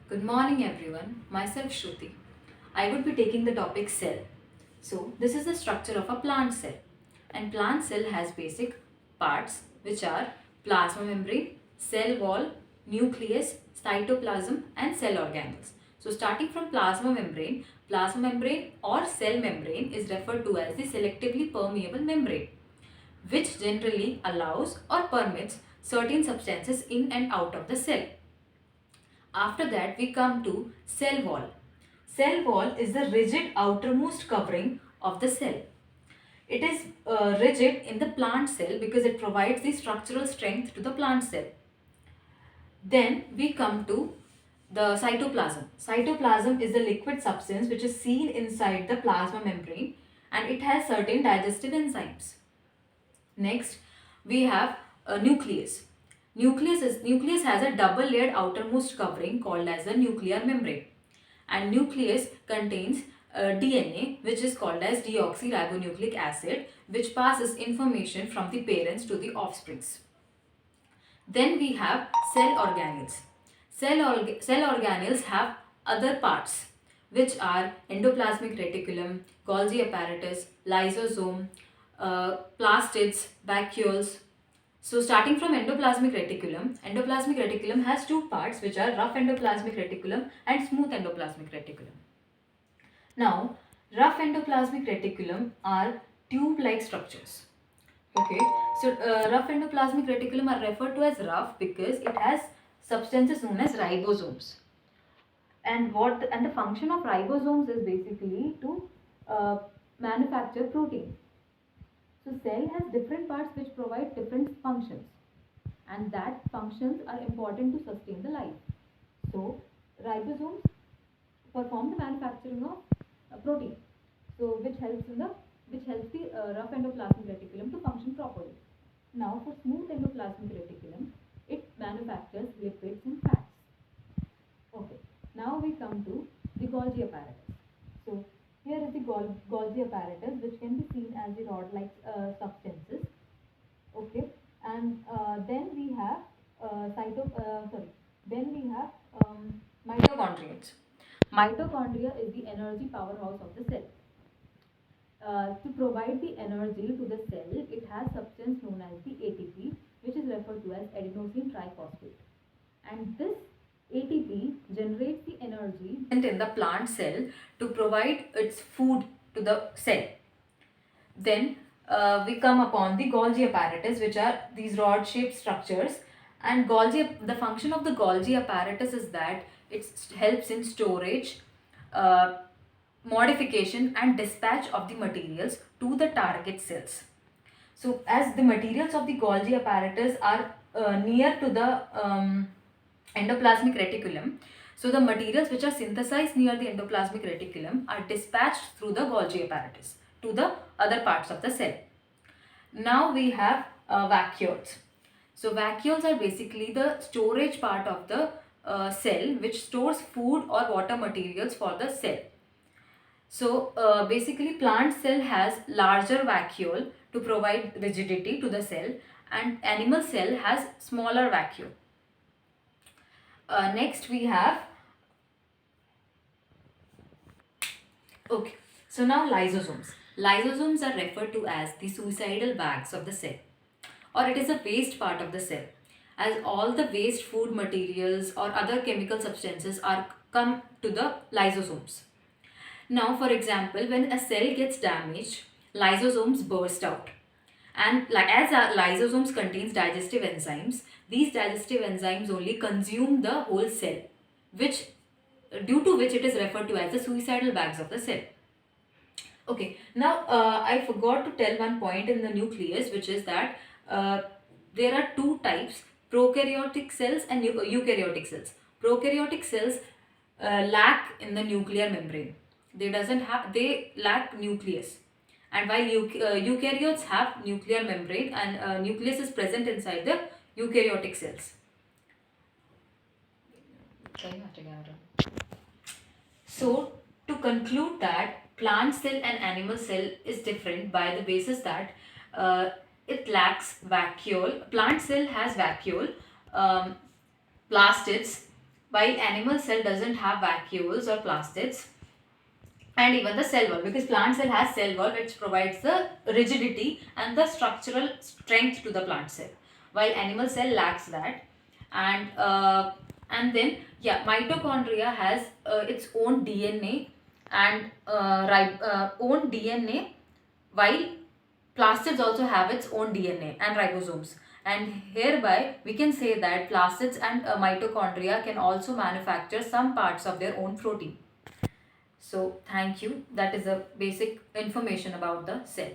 Good morning everyone, myself Shruti. I would be taking the topic cell. So this is the structure of a plant cell, and plant cell has basic parts which are plasma membrane, cell wall, nucleus, cytoplasm and cell organelles. So starting from plasma membrane or cell membrane is referred to as the selectively permeable membrane, which generally allows or permits certain substances in and out of the cell. After that, we come to cell wall. Cell wall is the rigid outermost covering of the cell. It is rigid in the plant cell because it provides the structural strength to the plant cell. Then we come to the cytoplasm. Cytoplasm is the liquid substance which is seen inside the plasma membrane, and it has certain digestive enzymes. Next, we have a nucleus. Nucleus has a double layered outermost covering called as the nuclear membrane, and nucleus contains DNA, which is called as deoxyribonucleic acid, which passes information from the parents to the offsprings. Then we have cell organelles. Cell organelles have other parts, which are endoplasmic reticulum, Golgi apparatus, lysosome, plastids, vacuoles. So starting from endoplasmic reticulum has two parts, which are rough endoplasmic reticulum and smooth endoplasmic reticulum. Now, rough endoplasmic reticulum are tube-like structures. Okay, so rough endoplasmic reticulum are referred to as rough because it has substances known as ribosomes. And the function of ribosomes is basically to manufacture protein. So cell has different parts which provide different functions, and that functions are important to sustain the life. So ribosomes perform the manufacturing of protein, so which helps the rough endoplasmic reticulum to function properly. Now for smooth endoplasmic reticulum, it manufactures lipids and fats. Okay, now we come to the Golgi apparatus. So here is the Golgi apparatus, which can be seen as the rod-like substances. Okay, and then we have then we have mitochondria. Mitochondria is the energy powerhouse of the cell. To provide the energy to the cell, it has substance known as the ATP, which is referred to as adenosine triphosphate. And this ATP generates the energy in the plant cell to provide its food to the cell. Then we come upon the Golgi apparatus, which are these rod-shaped structures. And the function of the Golgi apparatus is that it helps in storage, uh, modification and dispatch of the materials to the target cells. So as the materials of the Golgi apparatus are near to the endoplasmic reticulum, so the materials which are synthesized near the endoplasmic reticulum are dispatched through the Golgi apparatus to the other parts of the cell. Now we have vacuoles. So vacuoles are basically the storage part of the cell which stores food or water materials for the cell. So basically plant cell has larger vacuole to provide rigidity to the cell, and animal cell has smaller vacuole. Next we have, okay, so now lysosomes. Lysosomes are referred to as the suicidal bags of the cell, or it is a waste part of the cell, as all the waste food materials or other chemical substances are come to the lysosomes. Now, for example, when a cell gets damaged, lysosomes burst out. And as our lysosomes contains digestive enzymes, these digestive enzymes only consume the whole cell, which due to which it is referred to as the suicidal bags of the cell. Okay, now I forgot to tell one point in the nucleus, which is that there are two types: prokaryotic cells and eukaryotic cells. Prokaryotic cells lack in the nuclear membrane. They lack nucleus. And while eukaryotes have nuclear membrane, and nucleus is present inside the eukaryotic cells. So to conclude that plant cell and animal cell is different by the basis that it lacks vacuole. Plant cell has vacuole, plastids, while animal cell doesn't have vacuoles or plastids, and even the cell wall, because plant cell has cell wall which provides the rigidity and the structural strength to the plant cell, while animal cell lacks that. And then yeah, mitochondria has its own DNA and own DNA, while plastids also have its own DNA and ribosomes. And hereby we can say that plastids and mitochondria can also manufacture some parts of their own protein. So thank you. That is a basic information about the cell.